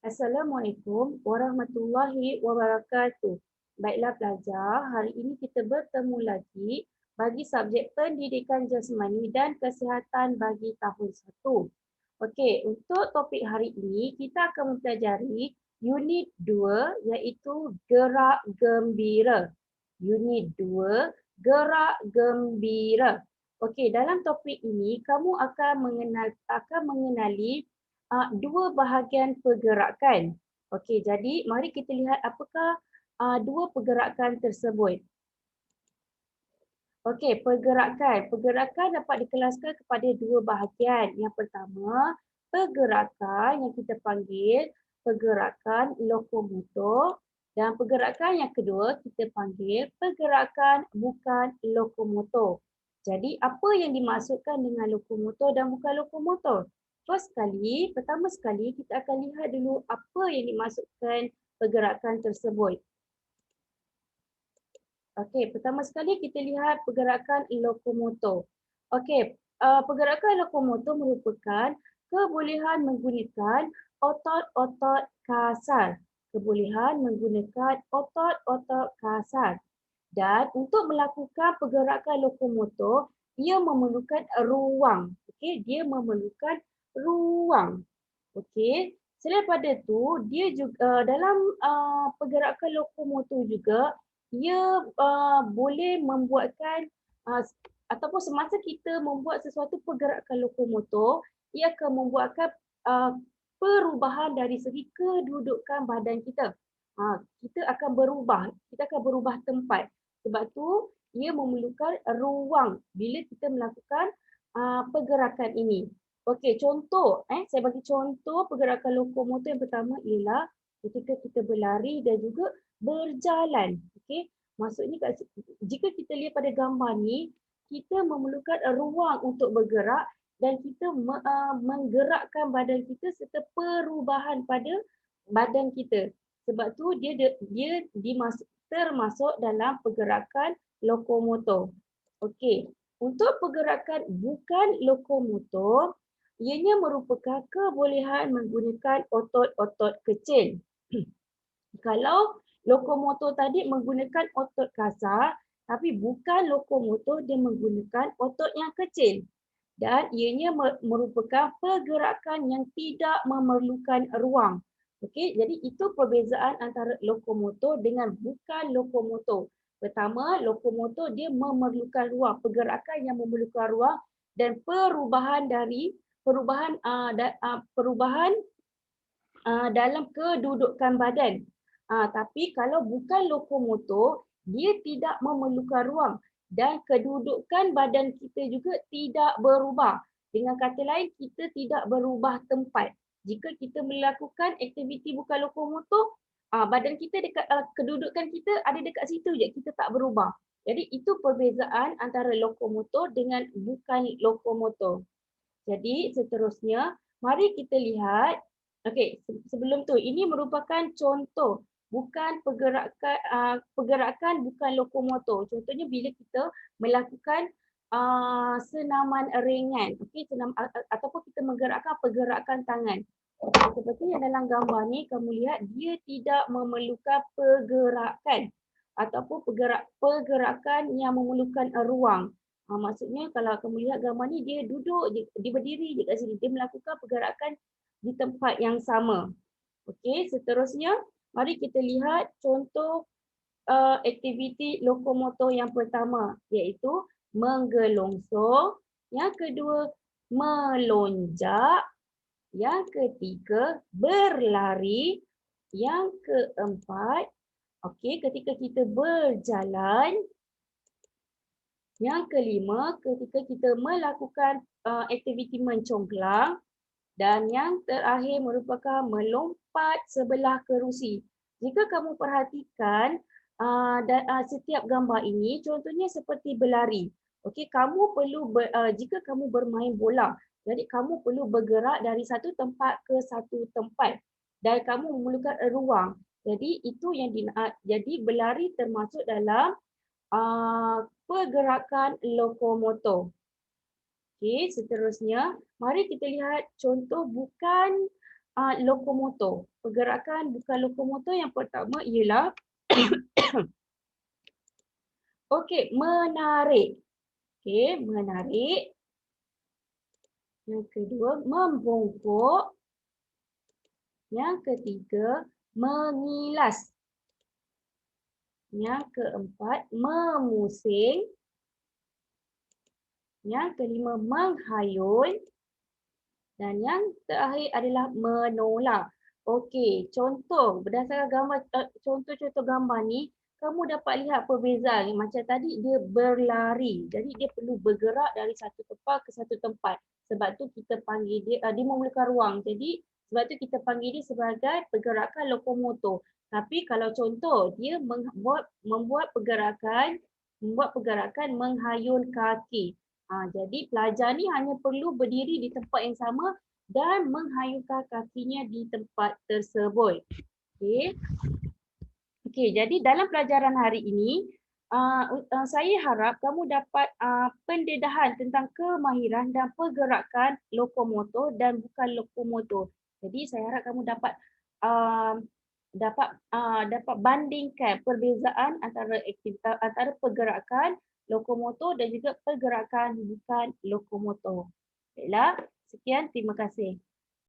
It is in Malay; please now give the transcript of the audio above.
Assalamualaikum warahmatullahi wabarakatuh. Baiklah pelajar, hari ini kita bertemu lagi bagi subjek pendidikan jasmani dan kesihatan bagi tahun 1. Okey, untuk topik hari ini kita akan mempelajari unit 2 iaitu gerak gembira. Unit 2, gerak gembira. Okey, dalam topik ini kamu akan mengenali dua bahagian pergerakan. Okey, jadi mari kita lihat apakah dua pergerakan tersebut. Okey, pergerakan. Pergerakan dapat dikelaskan kepada dua bahagian. Yang pertama, pergerakan yang kita panggil pergerakan lokomotor dan pergerakan yang kedua kita panggil pergerakan bukan lokomotor. Jadi, apa yang dimaksudkan dengan lokomotor dan bukan lokomotor? Pertama sekali kita akan lihat dulu apa yang dimaksudkan pergerakan tersebut. Okey, pertama sekali kita lihat pergerakan lokomotor. Okey, pergerakan lokomotor merupakan kebolehan menggunakan otot-otot kasar. Kebolehan menggunakan otot-otot kasar. Dan untuk melakukan pergerakan lokomotor, ia memerlukan ruang. Okey, dia memerlukan ruang. Okey. Selain daripada tu, dia juga dalam pergerakan lokomotor juga ia boleh membuatkan ataupun semasa kita membuat sesuatu pergerakan lokomotor, ia akan membuatkan uh, perubahan dari segi kedudukan badan kita. Kita akan berubah tempat. Sebab tu ia memerlukan ruang bila kita melakukan pergerakan ini. Okey, contoh saya bagi contoh pergerakan lokomotor yang pertama ialah ketika kita berlari dan juga berjalan. Okey. Maksudnya jika kita lihat pada gambar ni, kita memerlukan ruang untuk bergerak dan kita menggerakkan badan kita serta perubahan pada badan kita. Sebab tu dia termasuk dalam pergerakan lokomotor. Okey. Untuk pergerakan bukan lokomotor, ianya merupakan kebolehan menggunakan otot-otot kecil. Kalau lokomotor tadi menggunakan otot kasar, tapi bukan lokomotor dia menggunakan otot yang kecil. Dan ianya merupakan pergerakan yang tidak memerlukan ruang. Okey, jadi itu perbezaan antara lokomotor dengan bukan lokomotor. Pertama, lokomotor dia memerlukan ruang, pergerakan yang memerlukan ruang dan perubahan dalam kedudukan badan. Tapi kalau bukan lokomotor, dia tidak memerlukan ruang dan kedudukan badan kita juga tidak berubah. Dengan kata lain, kita tidak berubah tempat. Jika kita melakukan aktiviti bukan lokomotor, badan kita dekat kedudukan kita ada dekat situ je, kita tak berubah. Jadi itu perbezaan antara lokomotor dengan bukan lokomotor. Jadi seterusnya, mari kita lihat. Okey, sebelum tu ini merupakan contoh bukan pergerakan bukan lokomotor. Contohnya bila kita melakukan senaman ringan, okey, ataupun kita menggerakkan pergerakan tangan. Seperti yang dalam gambar ni kamu lihat dia tidak memerlukan pergerakan ataupun pergerakan yang memerlukan ruang. Maksudnya kalau kamu lihat gambar ni dia duduk je, dia berdiri je kat sini, dia melakukan pergerakan di tempat yang sama. Okey, seterusnya mari kita lihat contoh aktiviti lokomotor yang pertama iaitu menggelongsor, yang kedua melonjak, yang ketiga berlari, yang keempat ketika kita berjalan, yang kelima ketika kita melakukan aktiviti mencongklang dan yang terakhir merupakan melompat sebelah kerusi. Jika kamu perhatikan setiap gambar ini contohnya seperti berlari. Okey, kamu perlu jika kamu bermain bola, jadi kamu perlu bergerak dari satu tempat ke satu tempat dan kamu memerlukan ruang. Jadi itu yang jadi berlari termasuk dalam pergerakan lokomotor. Okey, seterusnya mari kita lihat contoh bukan lokomotor. Pergerakan bukan lokomotor yang pertama ialah okey, menarik. Okey, menarik. Yang kedua, membungkuk. Yang ketiga, mengilas. Yang keempat, memusing. Yang kelima, menghayul. Dan yang terakhir adalah menolak. Okey, contoh berdasarkan gambar contoh-contoh gambar ni, kamu dapat lihat perbezaan. Macam tadi dia berlari. Jadi dia perlu bergerak dari satu tempat ke satu tempat. Sebab tu kita panggil dia dia memerlukan ruang. Jadi sebab tu kita panggil dia sebagai pergerakan lokomotor. Tapi kalau contoh dia membuat pergerakan menghayun kaki. Jadi pelajar ni hanya perlu berdiri di tempat yang sama dan menghayunkan kakinya di tempat tersebut. Okey. Okey, jadi dalam pelajaran hari ini, saya harap kamu dapat pendedahan tentang kemahiran dan pergerakan lokomotor dan bukan lokomotor. Jadi saya harap kamu dapat uh, dapat bandingkan perbezaan antara pergerakan lokomotor dan juga pergerakan bukan lokomotor. Baiklah, sekian, terima kasih.